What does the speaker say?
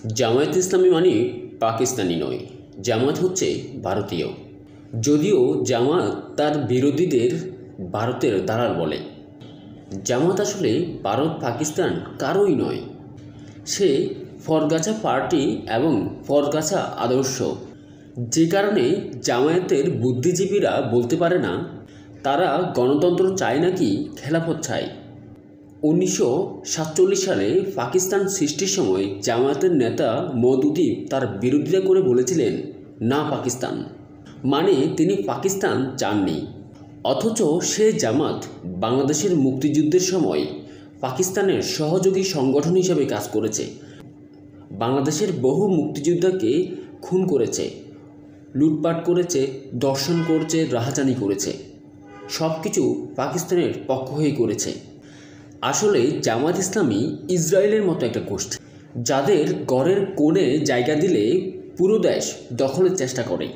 জামায়াত ইসলামী মানে পাকিস্তানি নয়, জামায়াত হচ্ছে ভারতীয়। যদিও জামায়াত তার বিরোধীদের ভারতের দালাল বলে। জামায়াত আসলে ভারত পাকিস্তান কারোই নয়, সে ফরগাছা পার্টি এবং ফরগাছা আদর্শ। যে কারণে জামায়াতের বুদ্ধিজীবীরা বলতে পারে না তারা গণতন্ত্র চায় নাকি খেলাফত চায়। 1947 সালে পাকিস্তান সৃষ্টির সময় জামায়াতের নেতা মওদুদি তার বিরোধিতা করে বলেছিলেন না পাকিস্তান, মানে তিনি পাকিস্তান চাননি। অথচ সে জামাত বাংলাদেশের মুক্তিযুদ্ধের সময় পাকিস্তানের সহযোগী সংগঠন হিসেবে কাজ করেছে, বাংলাদেশের বহু মুক্তিযোদ্ধাকে খুন করেছে, লুটপাট করেছে, ধর্ষণ করেছে, রাহাজানি করেছে, সব কিছু পাকিস্তানের পক্ষ হয়ে করেছে। আসলে জামায়াত ইসলামী ইসরায়েলের মতো একটা গোষ্ঠী, যাদের ঘরের কোণে জায়গা দিলে পুরো দেশ দখলের চেষ্টা করে।